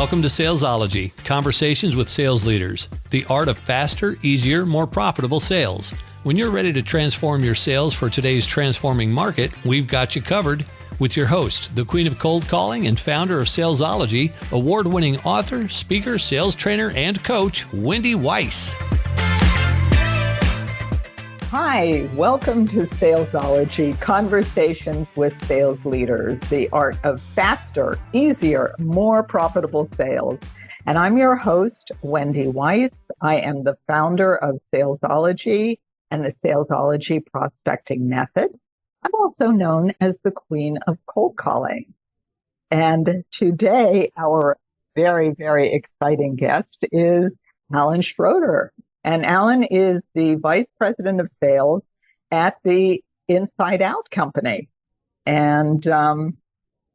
Welcome to Salesology, conversations with sales leaders, the art of faster, easier, more profitable sales. When you're ready to transform your sales for today's transforming market, we've got you covered with your host, the queen of cold calling and founder of Salesology, award-winning author, speaker, sales trainer, and coach, Wendy Weiss. Hi, welcome to Salesology, conversations with sales leaders, the art of faster, easier, more profitable sales. And I'm your host, Wendy Weiss. I am the founder of Salesology and the Salesology Prospecting Method. I'm also known as the queen of cold calling. And today, our very, very exciting guest is Allan Schroeder. And Allan is the vice president of sales at the Inside Out company. And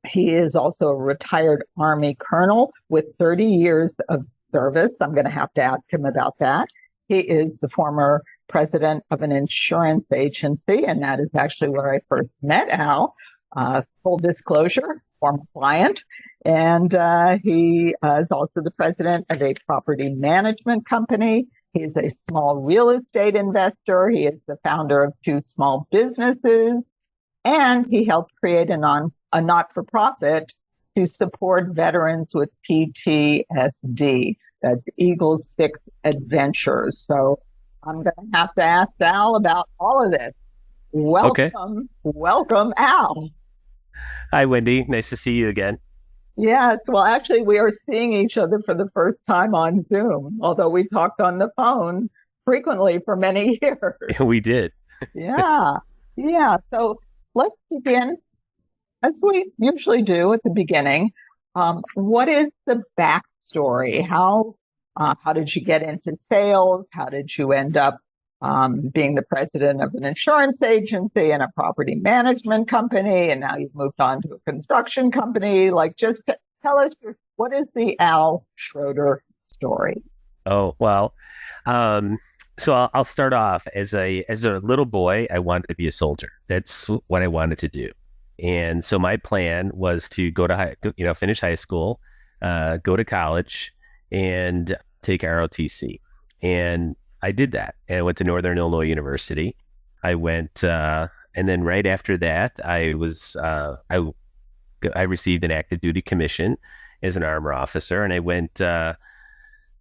he is also a retired Army colonel with 30 years of service. I'm going to have to ask him about that. He is the former president of an insurance agency, and that is actually where I first met Al. Full disclosure, former client. And he is also the president of a property management company. He's a small real estate investor. He is the founder of 2 small businesses, and he helped create a not-for-profit to support veterans with PTSD. That's Eagle 6 Adventures. So I'm going to have to ask Al about all of this. Welcome, Al. Hi, Wendy. Nice to see you again. Yes. Well, actually, we are seeing each other for the first time on Zoom, although we talked on the phone frequently for many years. We did. Yeah. So let's begin, as we usually do at the beginning. What is the backstory? How did you get into sales? How did you end up being the president of an insurance agency and a property management company, and now you've moved on to a construction company? Just tell us, what is the Al Schroeder story? Oh, well, so I'll start off as a little boy. I wanted to be a soldier. That's what I wanted to do, and so my plan was to go to finish high school, go to college, and take ROTC, and I did that, and I went to Northern Illinois University. I went, and then right after that, I received an active duty commission as an armor officer, and I went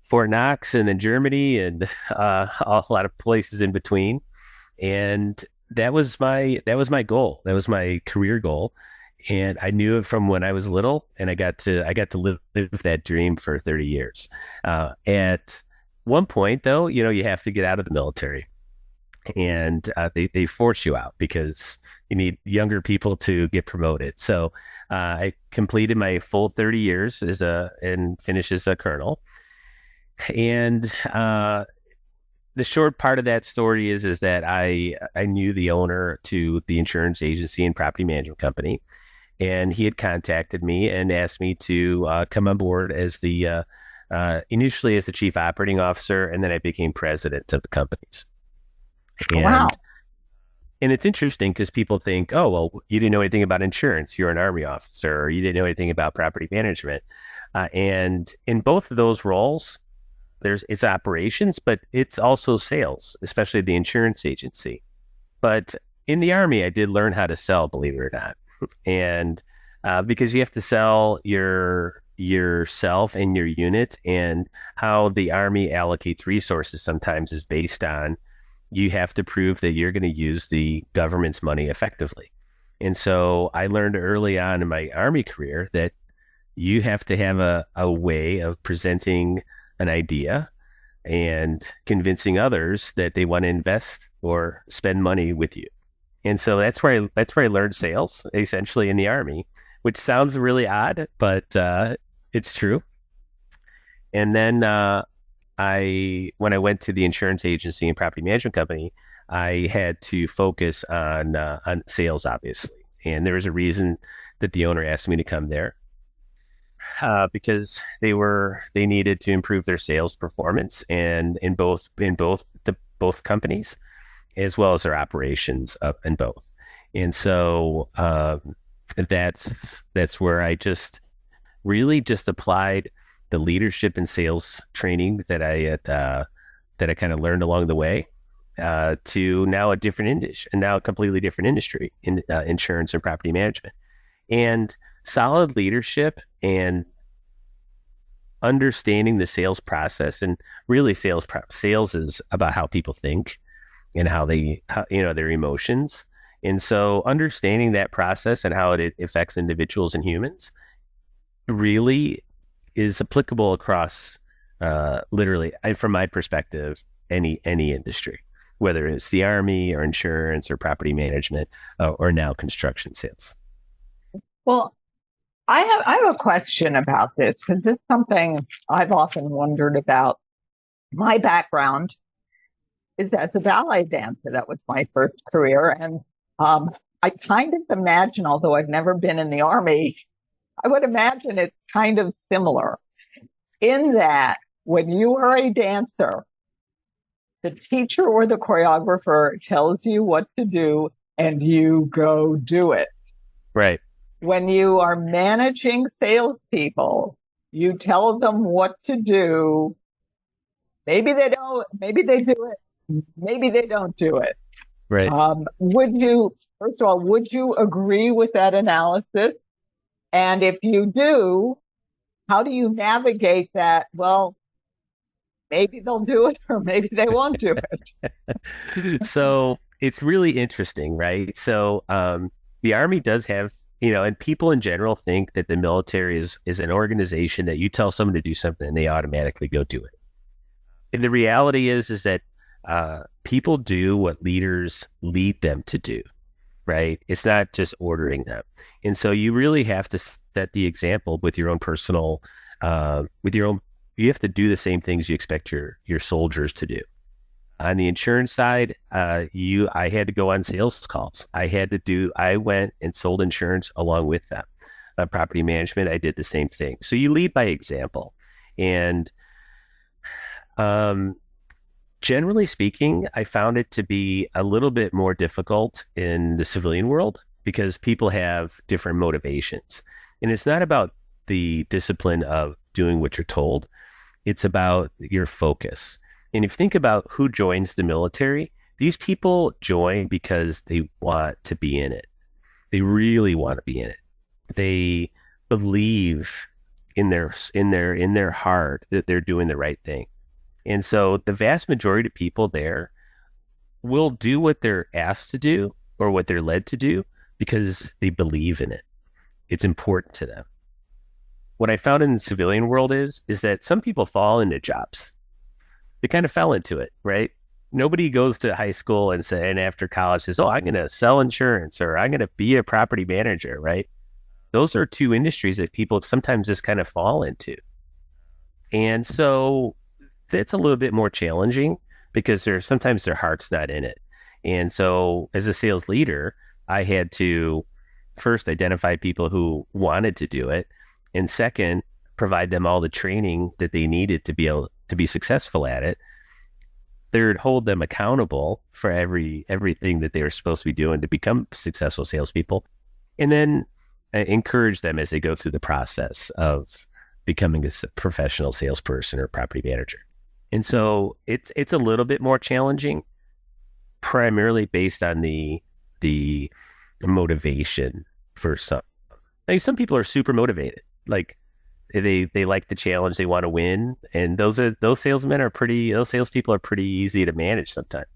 Fort Knox, and then Germany, and a lot of places in between. And that was my goal. That was my career goal, and I knew it from when I was little, and I got to live that dream for 30 years. At one point, though, you have to get out of the military, and they force you out because you need younger people to get promoted. So I completed my full 30 years and finished as a colonel. And the short part of that story is that I knew the owner to the insurance agency and property management company, and he had contacted me and asked me to come on board as initially as the chief operating officer, and then I became president of the companies. And, wow. And it's interesting because people think, oh, well, you didn't know anything about insurance. You're an Army officer, or you didn't know anything about property management. And in both of those roles, it's operations, but it's also sales, especially the insurance agency. But in the Army, I did learn how to sell, believe it or not. And because you have to sell yourself and your unit, and how the Army allocates resources sometimes is based on you have to prove that you're going to use the government's money effectively. And so I learned early on in my Army career that you have to have a way of presenting an idea and convincing others that they want to invest or spend money with you. And so that's where I learned sales, essentially, in the Army, which sounds really odd, but it's true. And then when I went to the insurance agency and property management company, I had to focus on sales, obviously. And there was a reason that the owner asked me to come there, because they needed to improve their sales performance, and in both companies, as well as their operations in both. And so that's where I just applied the leadership and sales training that I had, that I kind of learned along the way, to now a different industry, and now a completely different industry in insurance and property management. And solid leadership and understanding the sales process, and really sales is about how people think and how their emotions. And so understanding that process and how it affects individuals and humans really is applicable across literally, from my perspective, any industry, whether it's the Army or insurance or property management, or now construction sales. Well, I have a question about this, because it's something I've often wondered about. My background is as a ballet dancer. That was my first career. And I kind of imagine, although I've never been in the Army, I would imagine it's kind of similar in that when you are a dancer, the teacher or the choreographer tells you what to do and you go do it. Right. When you are managing salespeople, you tell them what to do. Maybe they don't, maybe they do it, maybe they don't do it. Right. First of all, would you agree with that analysis? And if you do, how do you navigate that? Well, maybe they'll do it or maybe they won't do it. So it's really interesting, right? So the Army does have, and people in general think that the military is an organization that you tell someone to do something and they automatically go do it. And the reality is that people do what leaders lead them to do, right? It's not just ordering them. And so you really have to set the example with your own personal, you have to do the same things you expect your soldiers to do. On the insurance side, I had to go on sales calls. I went and sold insurance along with them. Property management, I did the same thing. So you lead by example. And generally speaking, I found it to be a little bit more difficult in the civilian world because people have different motivations. And it's not about the discipline of doing what you're told. It's about your focus. And if you think about who joins the military, these people join because they want to be in it. They really want to be in it. They believe in their heart that they're doing the right thing. And so the vast majority of people there will do what they're asked to do or what they're led to do because they believe in it. It's important to them. What I found in the civilian world is that some people fall into jobs. They kind of fell into it, right? Nobody goes to high school and after college says, oh, I'm going to sell insurance or I'm going to be a property manager, right? Those are two industries that people sometimes just kind of fall into. And so it's a little bit more challenging because sometimes their heart's not in it. And so as a sales leader, I had to first identify people who wanted to do it. And second, provide them all the training that they needed to be able to be successful at it. Third, hold them accountable for everything that they were supposed to be doing to become successful salespeople. And then encourage them as they go through the process of becoming a professional salesperson or property manager. And so it's a little bit more challenging, primarily based on the motivation for some. Like some people are super motivated. Like they like the challenge, they want to win, and those salespeople are pretty easy to manage sometimes.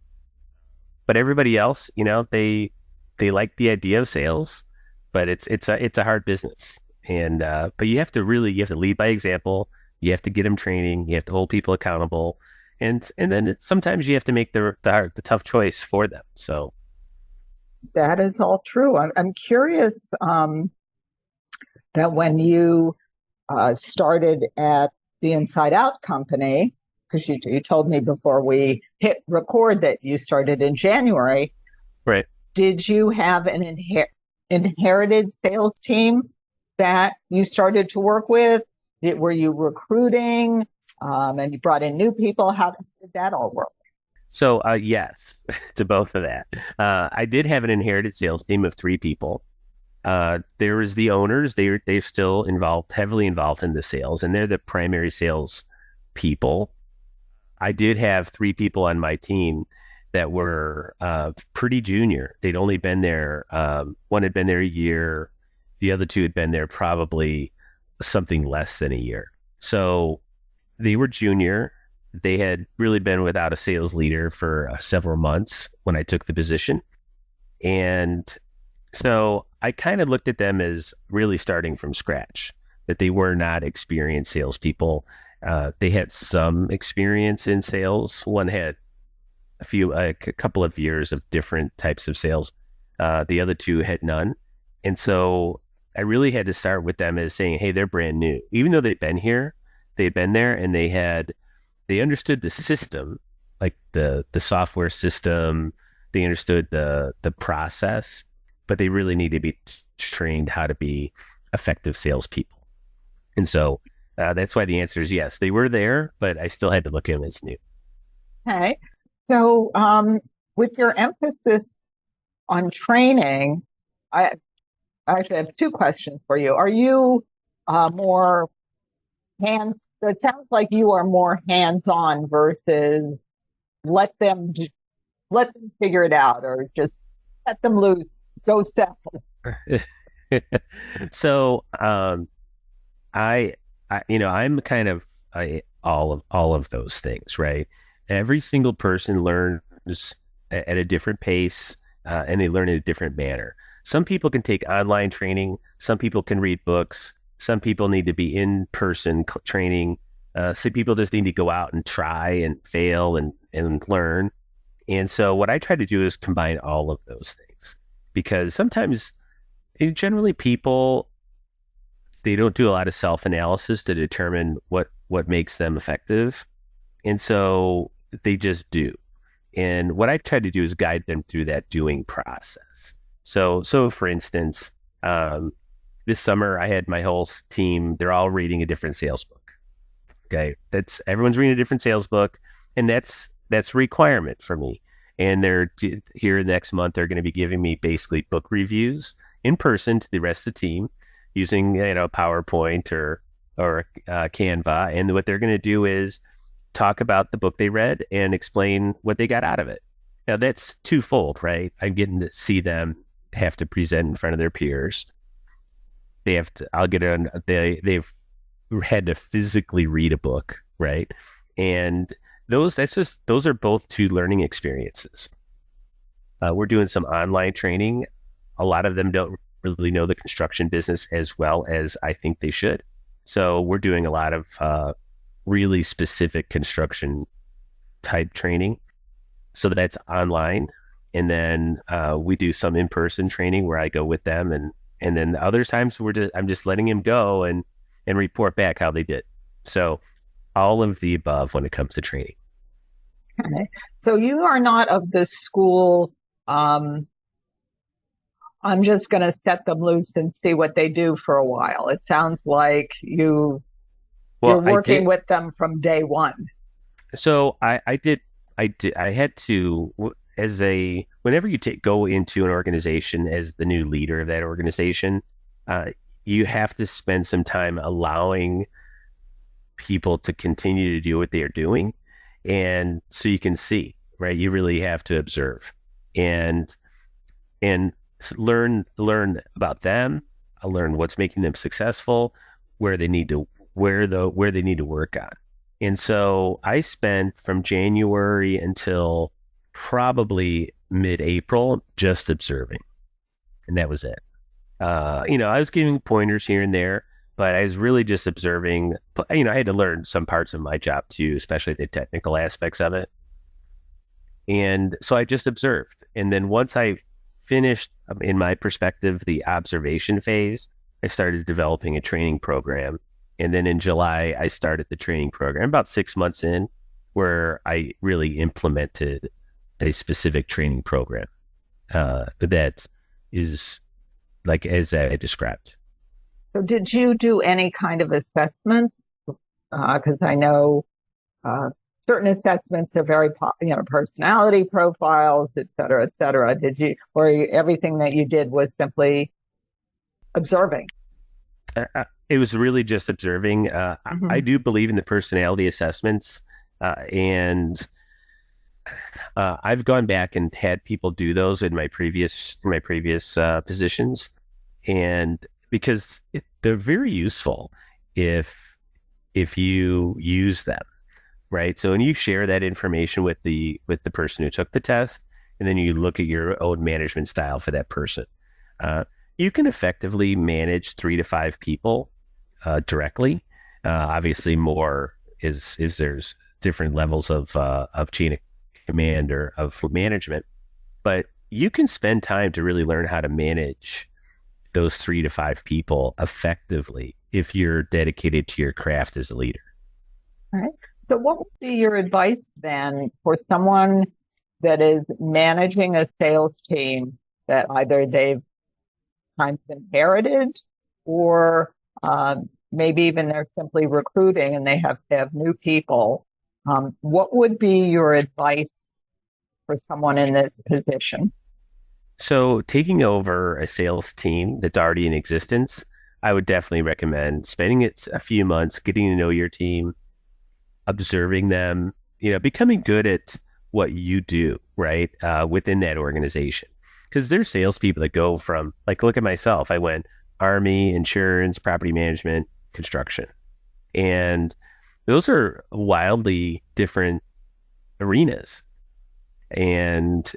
But everybody else, they like the idea of sales, but it's a hard business. And but you have to lead by example. You have to get them training. You have to hold people accountable, and then sometimes you have to make the tough choice for them. So that is all true. I'm curious that when you started at the Inside Out company, because you told me before we hit record that you started in January, right? Did you have an inherited sales team that you started to work with? Were you recruiting and you brought in new people? How did that all work? So yes, to both of that. I did have an inherited sales team of 3 people. There is the owners. They're still heavily involved in the sales, and they're the primary sales people. I did have 3 people on my team that were pretty junior. They'd only been there. One had been there a year. The other 2 had been there probably something less than a year. So they were junior. They had really been without a sales leader for several months when I took the position. And so I kind of looked at them as really starting from scratch, that they were not experienced salespeople. They had some experience in sales. One had a couple of years of different types of sales. The other 2 had none. And so I really had to start with them as saying, hey, they're brand new. Even though they'd been there and they understood the system, like the software system, they understood the process, but they really need to be trained how to be effective salespeople. And so that's why the answer is yes. They were there, but I still had to look at them as new. Okay. So with your emphasis on training, I actually have 2 questions for you. Are you more it sounds like you are more hands-on versus let them figure it out, or just let them loose, go sell. So I'm kind of all of those things, right? Every single person learns at a different pace, and they learn in a different manner. Some people can take online training. Some people can read books. Some people need to be in-person training. Some people just need to go out and try and fail and learn. And so what I try to do is combine all of those things, because sometimes, generally, people, they don't do a lot of self-analysis to determine what makes them effective. And so they just do. And what I try to do is guide them through that doing process. So for instance, this summer I had my whole team, they're all reading a different sales book. Okay. Everyone's reading a different sales book, and that's a requirement for me. And they're here next month, they're going to be giving me basically book reviews in person to the rest of the team using, PowerPoint or Canva. And what they're going to do is talk about the book they read and explain what they got out of it. Now that's twofold, right? I'm getting to see them have to present in front of their peers. They've had to physically read a book, right? And those are both 2 learning experiences. We're doing some online training. A lot of them don't really know the construction business as well as I think they should. So we're doing a lot of really specific construction type training. So that's online. And then we do some in-person training where I go with them, and then other times I'm just letting them go and report back how they did. So all of the above when it comes to training. Okay. So you are not of the school, I'm just going to set them loose and see what they do for a while. It sounds like you're working with them from day one. So I had to, whenever you go into an organization as the new leader of that organization, you have to spend some time allowing people to continue to do what they are doing. And so you can see, right? You really have to observe and learn about them. Learn what's making them successful, where they need to work on. And so I spent from January until probably mid-April just observing, and that was it. I was giving pointers here and there, but I was really just observing. I had to learn some parts of my job too, especially the technical aspects of it. And so I just observed. And then once I finished, in my perspective, the observation phase, I started developing a training program. And then in July, I started the training program about 6 months in, where I really implemented a specific training program that is like as I described. So did you do any kind of assessments? Because I know certain assessments are very, personality profiles, et cetera, et cetera. Did you, or everything that you did was simply observing? It was really just observing. I do believe in the personality assessments, and I've gone back and had people do those in my previous positions, and because they're very useful if you use them, right? So when you share that information with the person who took the test, and then you look at your own management style for that person, you can effectively manage 3 to 5 people directly. Obviously, more is there's different levels of chain of command or of management, but you can spend time to really learn how to manage those 3 to 5 people effectively if you're dedicated to your craft as a leader. All right. So what would be your advice then for someone that is managing a sales team that either they've kind of inherited or maybe even they're simply recruiting and they have new people? What would be your advice for someone in this position? So taking over a sales team that's already in existence, I would definitely recommend spending a few months getting to know your team, observing them, becoming good at what you do, right, within that organization. Because there's salespeople that go from, like, look at myself. I went Army, insurance, property management, construction. And those are wildly different arenas. And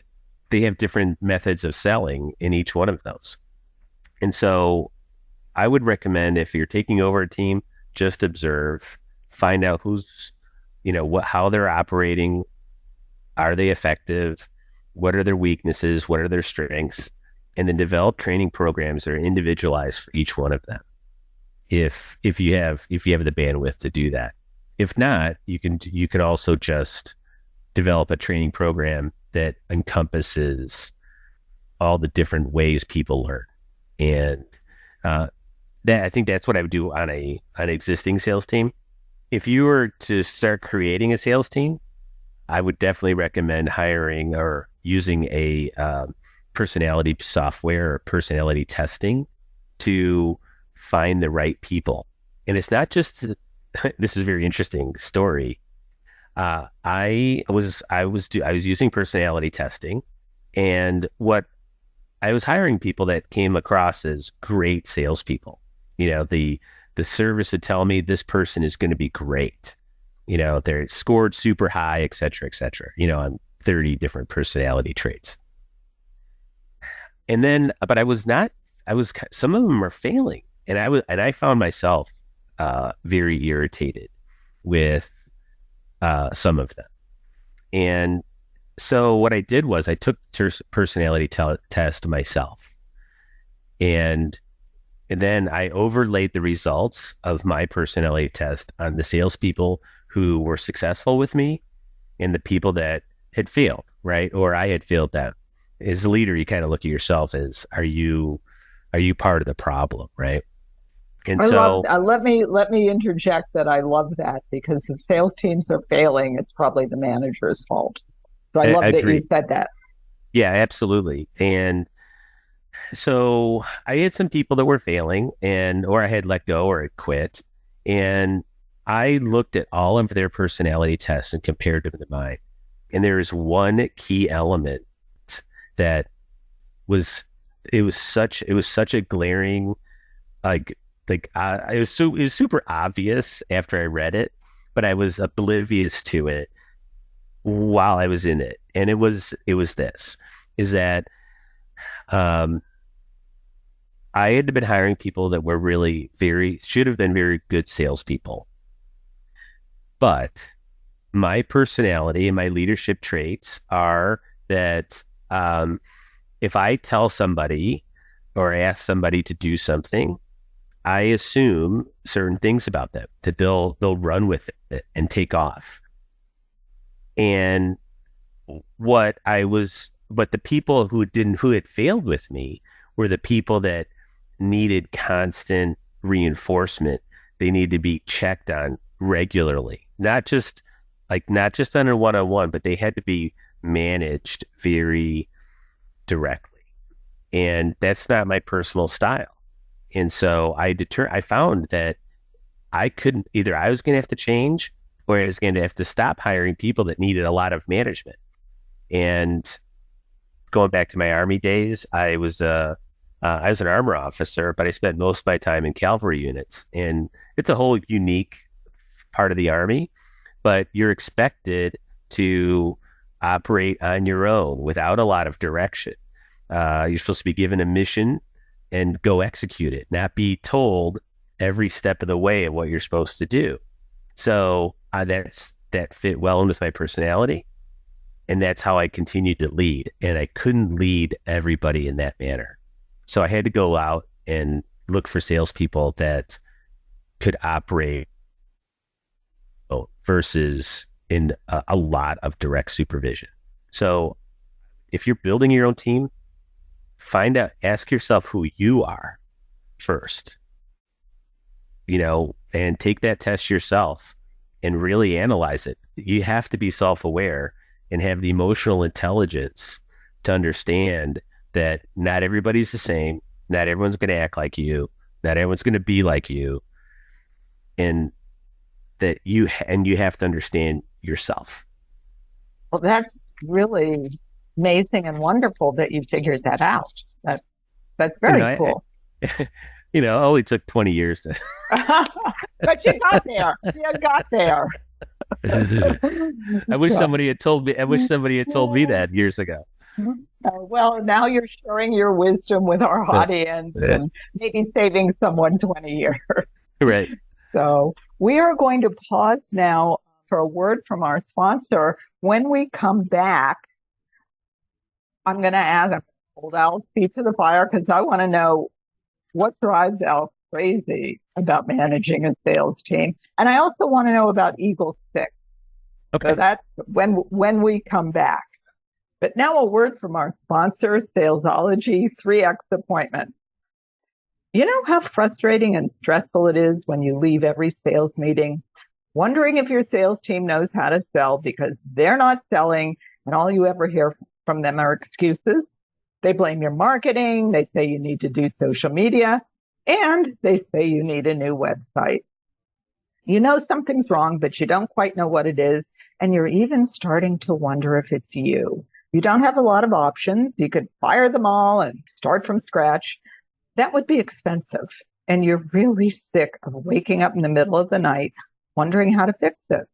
they have different methods of selling in each one of those. And so I would recommend, if you're taking over a team, just observe, find out who's, how they're operating. Are they effective? What are their weaknesses? What are their strengths? And then develop training programs that are individualized for each one of them. If you have the bandwidth to do that. If not, you can also just develop a training program that encompasses all the different ways people learn. And I think that's what I would do on an existing sales team. If you were to start creating a sales team, I would definitely recommend hiring or using a personality software or personality testing to find the right people. And it's not just, this is a very interesting story. I was using personality testing, and what I was hiring people that came across as great salespeople. The service would tell me this person is going to be great. They're scored super high, et cetera, on 30 different personality traits. And then, but some of them are failing. And I found myself very irritated with some of them. And so what I did was I took the personality test myself. And then I overlaid the results of my personality test on the salespeople who were successful with me and the people that had failed, right? Or I had failed them. As a leader, you kind of look at yourself as, are you part of the problem, right? And let me interject that I love that, because if sales teams are failing, it's probably the manager's fault. So I love that you said that. Yeah, absolutely. And so I had some people that were failing, or I had let go or had quit. And I looked at all of their personality tests and compared them to mine. And there is one key element that was such a glaring, it was super obvious after I read it, but I was oblivious to it while I was in it. And it was this, is that I had been hiring people that were really should have been very good salespeople. But my personality and my leadership traits are that if I tell somebody or ask somebody to do something, I assume certain things about them, that they'll run with it and take off. And but the people who had failed with me were the people that needed constant reinforcement. They need to be checked on regularly, not just on a one-on-one, but they had to be managed very directly. And that's not my personal style. And so I found that either I was going to have to change, or I was going to have to stop hiring people that needed a lot of management. And going back to my Army days, I was an armor officer, but I spent most of my time in cavalry units. And it's a whole unique part of the Army, but you're expected to operate on your own without a lot of direction. You're supposed to be given a mission and go execute it, not be told every step of the way of what you're supposed to do. So that fit well with my personality. And that's how I continued to lead. And I couldn't lead everybody in that manner. So I had to go out and look for salespeople that could operate versus in a lot of direct supervision. So if you're building your own team, ask yourself who you are first, and take that test yourself and really analyze it. You have to be self-aware and have the emotional intelligence to understand that not everybody's the same. Not everyone's going to act like you. Not everyone's going to be like you. And that you have to understand yourself. Well, that's really amazing and wonderful that you figured that out. That's very cool. It only took 20 years to. But you got there. You got there. I wish somebody had told me that years ago. Well, now you're sharing your wisdom with our audience and maybe saving someone 20 years. Right. So we are going to pause now for a word from our sponsor. When we come back, I'm going to hold Al's feet to the fire because I want to know what drives Al crazy about managing a sales team. And I also want to know about Eagle 6. Okay. So that's when we come back. But now a word from our sponsor, Salesology 3X Appointments. You know how frustrating and stressful it is when you leave every sales meeting wondering if your sales team knows how to sell because they're not selling and all you ever hear from them are excuses? They blame your marketing, they say you need to do social media, and they say you need a new website. You know something's wrong, but you don't quite know what it is, and you're even starting to wonder if it's you. You don't have a lot of options. You could fire them all and start from scratch. That would be expensive, and you're really sick of waking up in the middle of the night wondering how to fix it.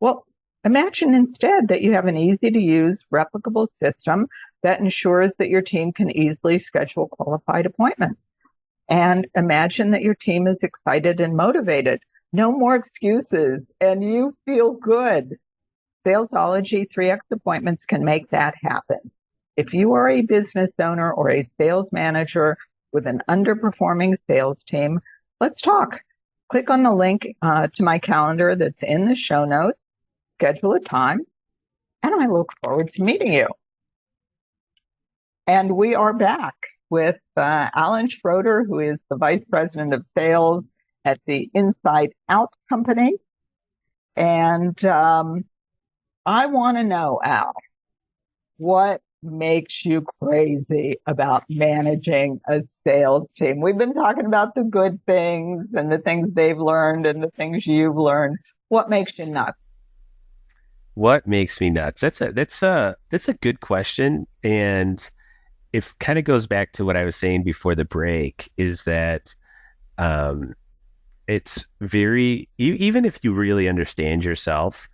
Well, imagine instead that you have an easy-to-use, replicable system that ensures that your team can easily schedule qualified appointments. And imagine that your team is excited and motivated. No more excuses, and you feel good. Salesology 3X Appointments can make that happen. If you are a business owner or a sales manager with an underperforming sales team, let's talk. Click on the link to my calendar that's in the show notes, schedule a time, and I look forward to meeting you. And we are back with Allan Schroeder, who is the Vice President of Sales at the Inside Out Company. And I want to know, Al, what makes you crazy about managing a sales team? We've been talking about the good things and the things they've learned and the things you've learned. What makes you nuts? What makes me nuts? That's a good question. And it kind of goes back to what I was saying before the break, is that it's very, even if you really understand yourself,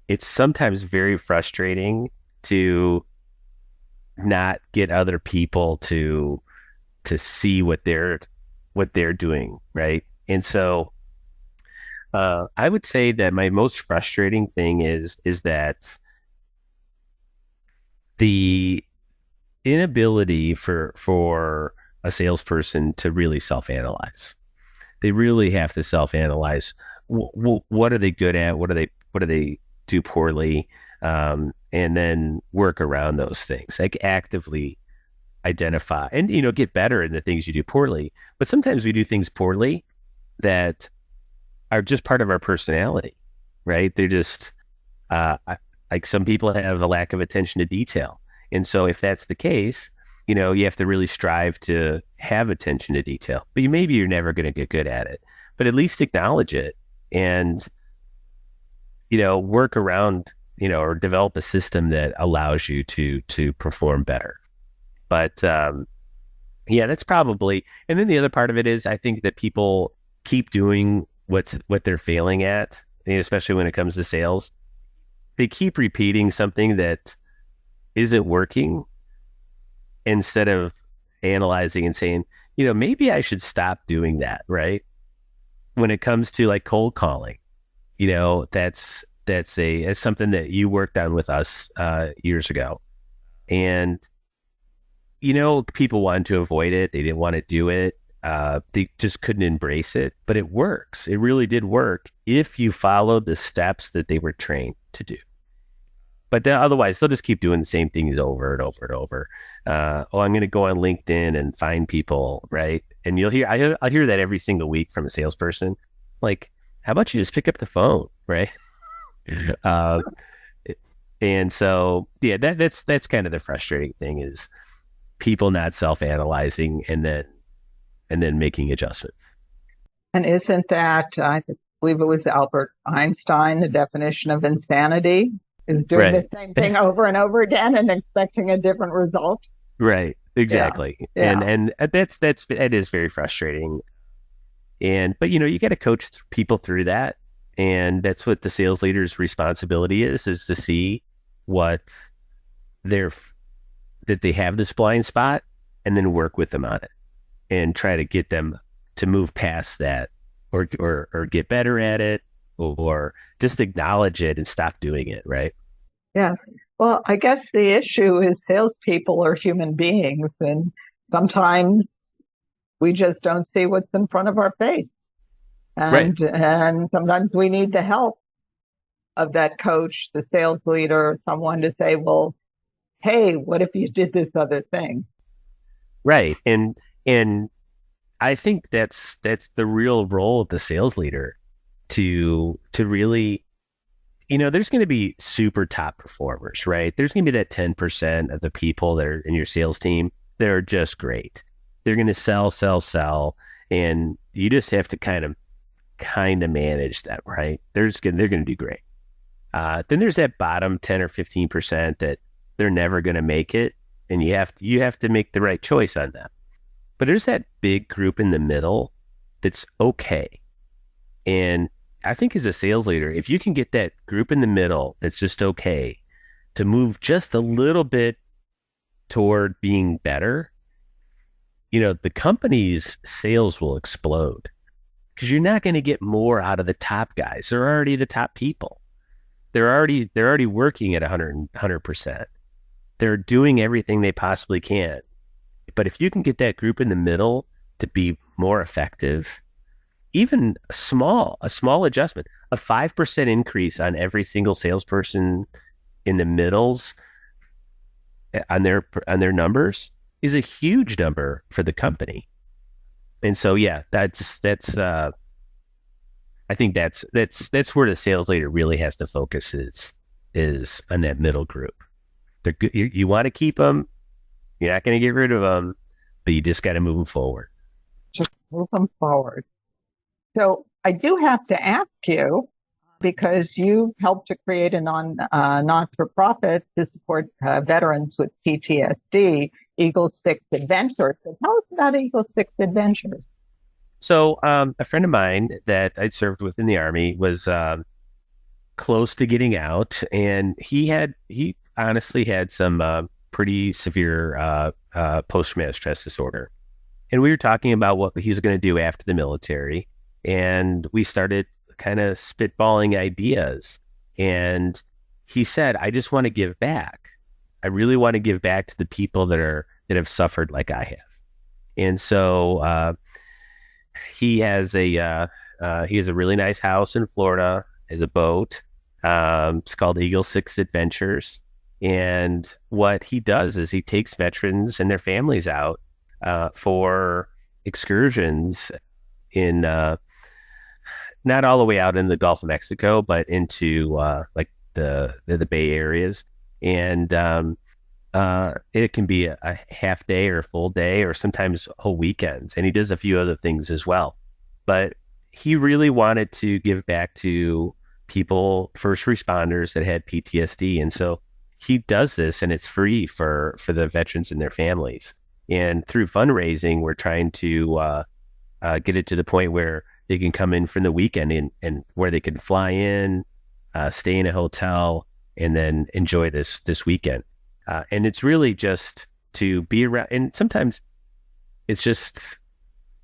it's sometimes very frustrating to not get other people to see what they're doing, right? And so I would say that my most frustrating thing is that the inability for a salesperson to really self-analyze. They really have to self-analyze. What are they good at? What do they do poorly? And then work around those things. Like actively identify and get better in the things you do poorly. But sometimes we do things poorly that are just part of our personality, right? They're just like some people have a lack of attention to detail. And so if that's the case, you have to really strive to have attention to detail, but maybe you're never going to get good at it, but at least acknowledge it and, work around, or develop a system that allows you to perform better. But, that's probably, and then the other part of it is I think that people keep doing what they're failing at, especially when it comes to sales. They keep repeating something that isn't working instead of analyzing and saying, maybe I should stop doing that, right? When it comes to like cold calling, that's something that you worked on with us years ago. And, people wanted to avoid it. They didn't want to do it. They just couldn't embrace it, but it works. It really did work if you followed the steps that they were trained to do. But otherwise, they'll just keep doing the same things over and over and over. I'm going to go on LinkedIn and find people, right? And I'll hear that every single week from a salesperson. Like, how about you just pick up the phone, right? And so, that's kind of the frustrating thing is people not self-analyzing and then making adjustments. And isn't that, I believe it was Albert Einstein, the definition of insanity is doing the same thing over and over again and expecting a different result? Right. Exactly. Yeah. And that is very frustrating. But you got to coach people through that. And that's what the sales leader's responsibility is to see what that they have this blind spot and then work with them on it and try to get them to move past that or get better at it or just acknowledge it and stop doing it, right? Yes. Well, I guess the issue is salespeople are human beings, and sometimes we just don't see what's in front of our face. And sometimes we need the help of that coach, the sales leader, someone to say, well, hey, what if you did this other thing? Right. And I think that's the real role of the sales leader to really, there's going to be super top performers, right? There's going to be that 10% of the people that are in your sales team that are just great. They're going to sell, and you just have to kind of manage that, right? They're going to do great. Then there's that bottom 10 or 15% that they're never going to make it, and you have to make the right choice on that. But there's that big group in the middle that's okay. And I think as a sales leader, if you can get that group in the middle that's just okay to move just a little bit toward being better, the company's sales will explode because you're not going to get more out of the top guys. They're already the top people. They're already working at 100%. They're doing everything they possibly can. But if you can get that group in the middle to be more effective, even a small adjustment, a 5% increase on every single salesperson in the middles on their numbers is a huge number for the company. And so, that's I think that's where the sales leader really has to focus is on that middle group. You want to keep them. You're not going to get rid of them, but you just got to move them forward. Just move them forward. So I do have to ask you, because you helped to create a not-for-profit to support veterans with PTSD, Eagle 6 Adventures. So tell us about Eagle 6 Adventures. So a friend of mine that I'd served with in the Army was close to getting out, and he honestly had some pretty severe post-traumatic stress disorder. And we were talking about what he was going to do after the military, and we started kind of spitballing ideas. And he said, I just want to give back. I really want to give back to the people that have suffered like I have. And so he has a really nice house in Florida, has a boat. It's called Eagle 6 Adventures. And what he does is he takes veterans and their families out for excursions in not all the way out in the Gulf of Mexico, but into like the Bay areas. And it can be a half day or a full day or sometimes whole weekends. And he does a few other things as well. But he really wanted to give back to people, first responders that had PTSD. And so he does this, and it's free for the veterans and their families. And through fundraising, we're trying to get it to the point where they can come in from the weekend and where they can fly in, stay in a hotel, and then enjoy this weekend. And it's really just to be around. And sometimes it's just,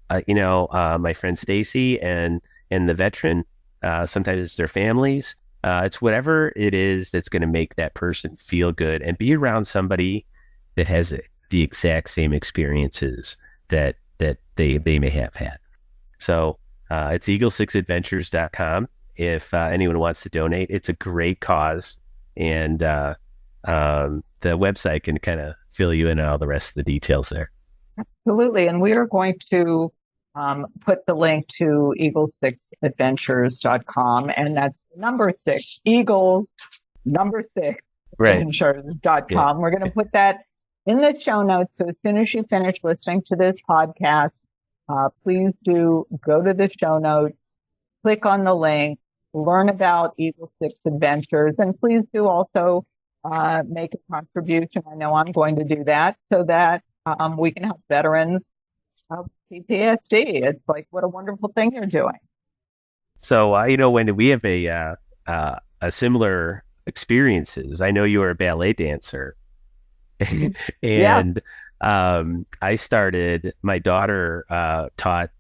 my friend Stacy and the veteran. Sometimes it's their families. It's whatever it is that's going to make that person feel good and be around somebody that has the exact same experiences that they may have had. So it's eagle6adventures.com if anyone wants to donate. It's a great cause, and the website can kind of fill you in on all the rest of the details there. Absolutely. And we are going to put the link to eagle6adventures.com, and that's number 6, Eagles, number 6, Right. adventures.com. Yeah. We're going to put that in the show notes. So as soon as you finish listening to this podcast, please do go to the show notes, click on the link, learn about Eagle 6 Adventures, and please do also make a contribution. I know I'm going to do that so that we can help veterans of PTSD. It's like, what a wonderful thing you're doing. So, when we have a similar experiences, I know you were a ballet dancer, and Yes. I started. My daughter taught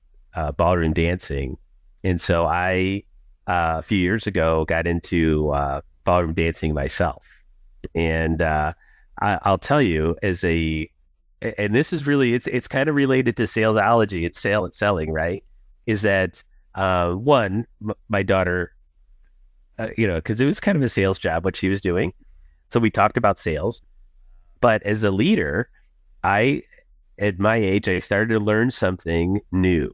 ballroom dancing, and so I a few years ago got into ballroom dancing myself. And I'll tell you, and this is really, it's kind of related to salesology. It's selling, right? Is that my daughter, because it was kind of a sales job what she was doing. So we talked about sales, but as a leader, at my age, I started to learn something new,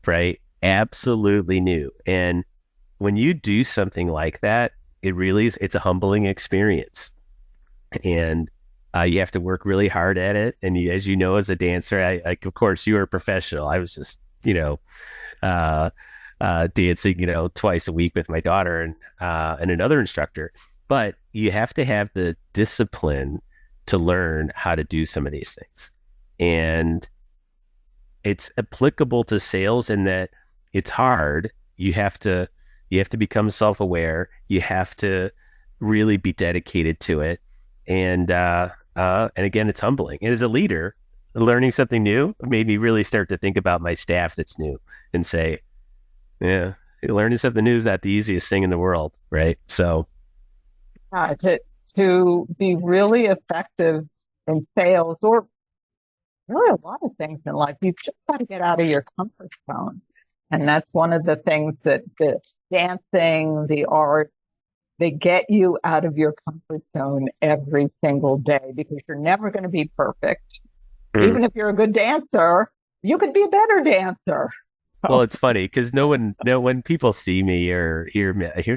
right? Absolutely new. And when you do something like that, it's a humbling experience. And you have to work really hard at it. And as you know, as a dancer, of course, you were a professional. I was just, dancing, twice a week with my daughter and another instructor. But you have to have the discipline to learn how to do some of these things. And it's applicable to sales in that it's hard. You have to become self-aware. You have to really be dedicated to it. And again, it's humbling. And as a leader, learning something new made me really start to think about my staff that's new and say, yeah, learning something new is not the easiest thing in the world, right? So to be really effective in sales, or really a lot of things in life, you've just got to get out of your comfort zone. And that's one of the things that the dancing, the art, they get you out of your comfort zone every single day, because you're never going to be perfect. Even if you're a good dancer, you could be a better dancer. Well, it's funny because when people see me or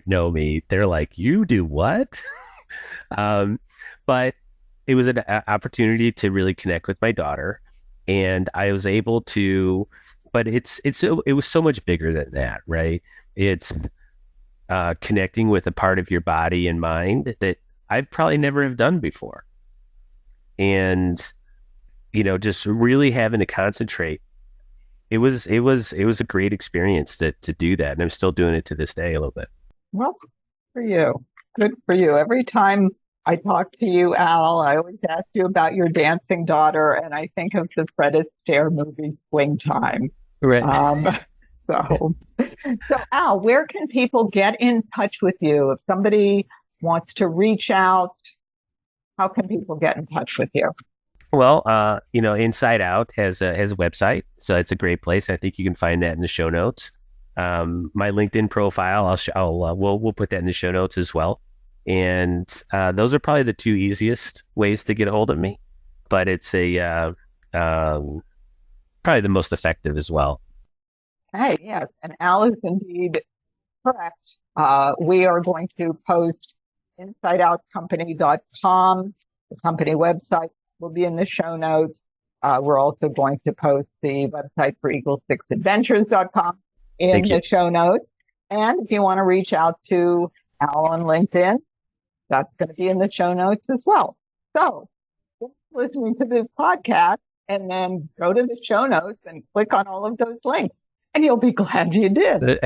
know me, they're like, "You do what?" But it was an opportunity to really connect with my daughter, and I was able to. But it was so much bigger than that, right? It's connecting with a part of your body and mind that I probably never have done before, and just really having to concentrate. It was a great experience to do that, and I'm still doing it to this day a little bit. Well, good for you. Good for you. Every time I talk to you, Al, I always ask you about your dancing daughter, and I think of the Fred Astaire movie Swing Time. Right. So Al, where can people get in touch with you? If somebody wants to reach out, how can people get in touch with you? Well, Inside Out has a website, so it's a great place. I think you can find that in the show notes. My LinkedIn profile, we'll put that in the show notes as well. And those are probably the two easiest ways to get a hold of me. But it's probably the most effective as well. Hey, yes, and Al is indeed correct. We are going to post insideoutcompany.com The company website will be in the show notes. We're also going to post the website for eagle6adventures.com in the show notes. And if you want to reach out to Al on LinkedIn, that's going to be in the show notes as well. So, listening to this podcast and then go to the show notes and click on all of those links, and you'll be glad you did.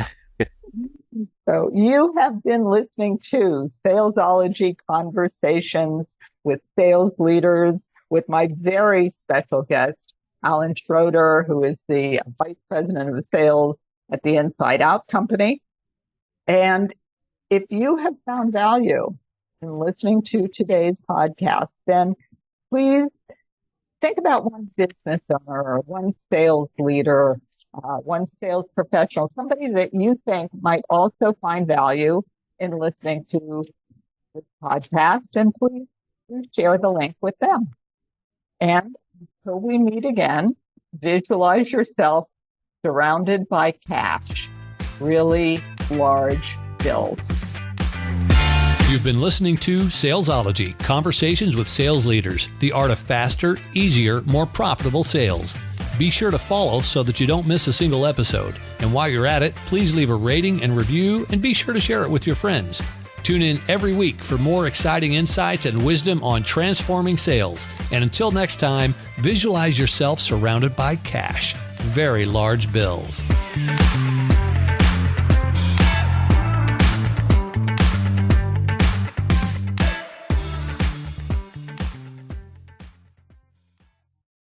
So you have been listening to Salesology Conversations with Sales Leaders with my very special guest, Allan Schroeder, who is the Vice President of Sales at the Inside Out Company. And if you have found value in listening to today's podcast, then please think about one business owner or one sales leader, one sales professional, somebody that you think might also find value in listening to this podcast, and please share the link with them. And until we meet again, visualize yourself surrounded by cash, really large bills. You've been listening to Salesology, Conversations with Sales Leaders, the art of faster, easier, more profitable sales. Be sure to follow so that you don't miss a single episode. And while you're at it, please leave a rating and review, and be sure to share it with your friends. Tune in every week for more exciting insights and wisdom on transforming sales. And until next time, visualize yourself surrounded by cash, very large bills.